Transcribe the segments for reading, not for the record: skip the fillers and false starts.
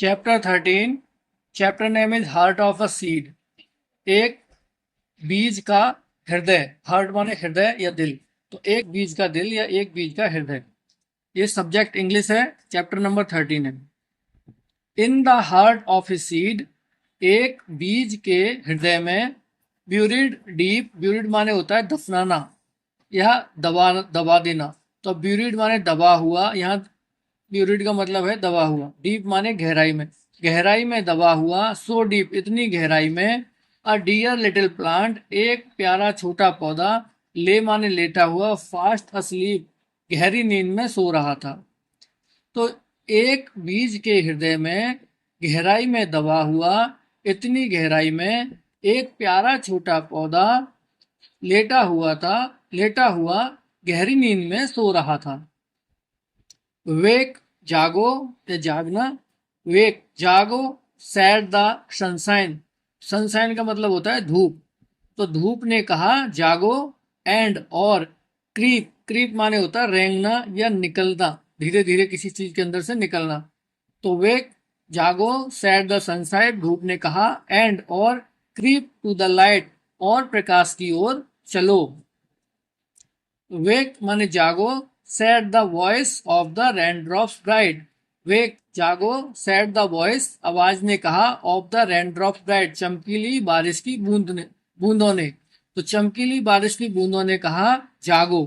Chapter 13। Chapter name is heart of a seed. एक बीज का हृदय। हार्ट माने हृदय या दिल, तो एक बीज का दिल या एक बीज का हृदय। ये सब्जेक्ट इंग्लिश है, चैप्टर नंबर 13 है। In the heart of a seed, एक बीज के हृदय में, ब्यूरिड डीप, ब्यूरिड माने होता है दफनाना या दबा देना, तो ब्यूरिड माने दबा हुआ, यहाँ ब्यूरिड का मतलब है दबा हुआ, डीप माने गहराई में दबा हुआ, सो डीप इतनी गहराई में, अ डियर लिटिल प्लांट एक प्यारा छोटा पौधा, ले माने लेटा हुआ, फास्ट अस्लीप गहरी नींद में सो रहा था। तो एक बीज के हृदय में गहराई में दबा हुआ, इतनी गहराई में एक प्यारा छोटा पौधा लेटा हुआ गहरी नींद में सो रहा था। वेक जागो या जागना, वेक जागो, सैड द सनशाइन, सनशाइन का मतलब होता है धूप, तो धूप ने कहा जागो, एंड और, क्रीप, क्रीप माने होता है रेंगना या निकलना, धीरे धीरे किसी चीज के अंदर से निकलना। तो वेक जागो, सैड द सनशाइन, धूप ने कहा, एंड और, क्रीप टू द लाइट, और प्रकाश की ओर चलो। वेक माने जागो, said the voice of the raindrops bright, wake जागो, सेड द वॉइस आवाज ने कहा, ऑफ द रेनड्रॉप्स ब्राइट, चमकीली बारिश की बूंदों ने, तो चमकीली बारिश की बूंदों ने कहा जागो।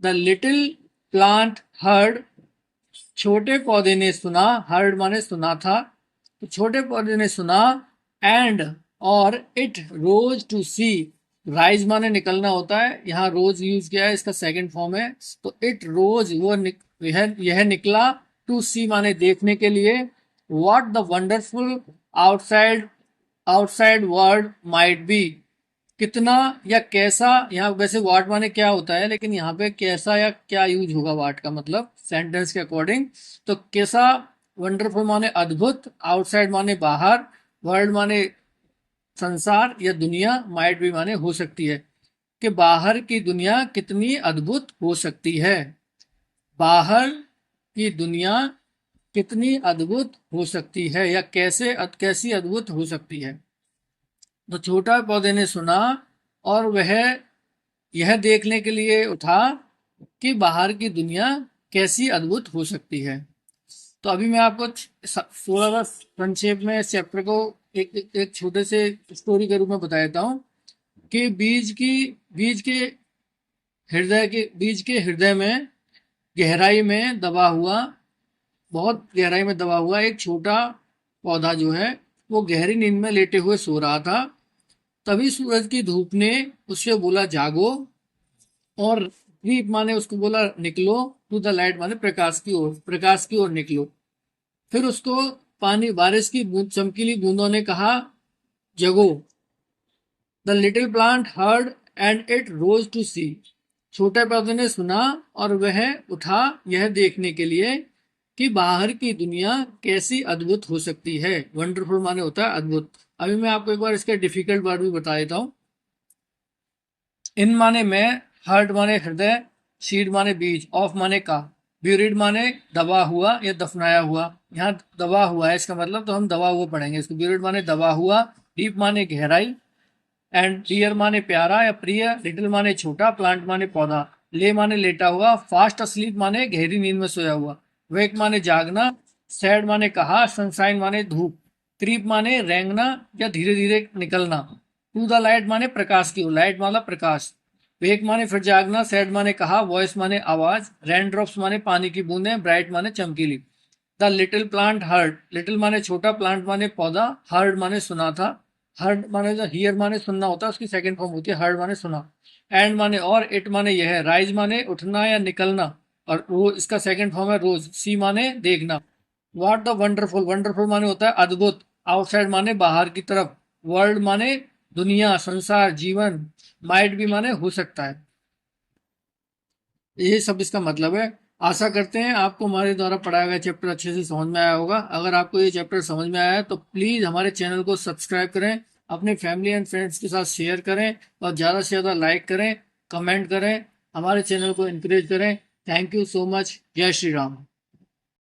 द लिटिल प्लांट हर्ड, छोटे पौधे ने सुना, हर्ड माने सुना था, तो छोटे पौधे ने सुना, एंड और, it rose to see, rise माने निकलना होता है, यहाँ रोज यूज किया है, इसका सेकंड फॉर्म है, तो इट रोज वो यह निकला, टू सी माने देखने के लिए, what the wonderful outside world might be, कितना या कैसा, यहाँ वैसे वाट माने क्या होता है, लेकिन यहाँ पे कैसा या क्या यूज होगा वाट का मतलब सेंटेंस के अकॉर्डिंग। तो कैसा, वंडरफुल माने अद्भुत, आउटसाइड माने बाहर, वर्ल्ड माने संसार या दुनिया, माइट भी माने हो सकती है, कि बाहर की दुनिया कितनी अद्भुत हो सकती है, बाहर की दुनिया कितनी अद्भुत हो सकती है, या कैसी अद्भुत हो सकती है। तो छोटा पौधे ने सुना और वह यह देखने के लिए उठा कि बाहर की दुनिया कैसी अद्भुत हो सकती है। तो अभी मैं आपको थोड़ा सा संक्षेप में इस चैप्टर को एक छोटे से स्टोरी के रूप में बता देता हूँ कि बीज के हृदय में गहराई में दबा हुआ, बहुत गहराई में दबा हुआ एक छोटा पौधा जो है वो गहरी नींद में लेटे हुए सो रहा था। तभी सूरज की धूप ने उससे बोला जागो, और क्रीप माने उसको बोला निकलो, टू द लाइट माने प्रकाश की ओर निकलो। फिर उसको बारिश की चमकीली बूंदों ने कहा जगो। The little plant heard and it rose to see, छोटे पौधे ने सुना और वह उठा यह देखने के लिए कि बाहर की दुनिया कैसी अद्भुत हो सकती है। वंडरफुल माने होता है अद्भुत। अभी मैं आपको एक बार इसके डिफिकल्ट वर्ड भी बता देता हूँ। इन माने मैं, हार्ट माने हृदय, सीड माने बीज, ऑफ माने का, ब्यूरिड माने दबा हुआ या दफनाया हुआ, यहाँ दबा हुआ है इसका मतलब, तो हम दबा हुआ पढ़ेंगे इसको। ब्यूरिड माने दबा हुआ, डीप माने गहराई, एंड डियर माने प्यारा या प्रिय, लिटिल माने छोटा, प्लांट माने पौधा, ले माने लेटा हुआ, फास्ट अस्लीप माने गहरी नींद में सोया हुआ, वेक माने जागना, सैड माने कहा, सनशाइन माने धूप, क्रीप माने रेंगना या धीरे धीरे निकलना, टू द लाइट माने प्रकाश की ओर, लाइट माना प्रकाश, वेक माने फिर जागना, सैड माने कहा, वॉइस माने आवाज, रेन ड्रॉप्स माने पानी की बूंदें, ब्राइट माने चमकीली। The little plant heard, little माने छोटा, प्लांट माने पौधा, हर्ड माने सुना था, हर्ड माने जो हियर माने सुनना होता है उसकी सेकंड फॉर्म होती है हर्ड माने सुना, एंड माने और, इट माने यह, राइज माने उठना या निकलना, और रोज इसका सेकंड फॉर्म है रोज, सी माने देखना। व्हाट द वंडरफुल, वंडरफुल माने होता है अद्भुत, आउटसाइड माने बाहर की तरफ, वर्ल्ड माने दुनिया संसार जीवन, माइट भी माने हो सकता है। ये सब इसका मतलब है। आशा करते हैं आपको हमारे द्वारा पढ़ाया गया चैप्टर अच्छे से समझ में आया होगा। अगर आपको ये चैप्टर समझ में आया है तो प्लीज़ हमारे चैनल को सब्सक्राइब करें, अपने फैमिली एंड फ्रेंड्स के साथ शेयर करें, और ज़्यादा से ज़्यादा लाइक करें, कमेंट करें, हमारे चैनल को इनकरेज करें। Thank you so much. जय श्री राम।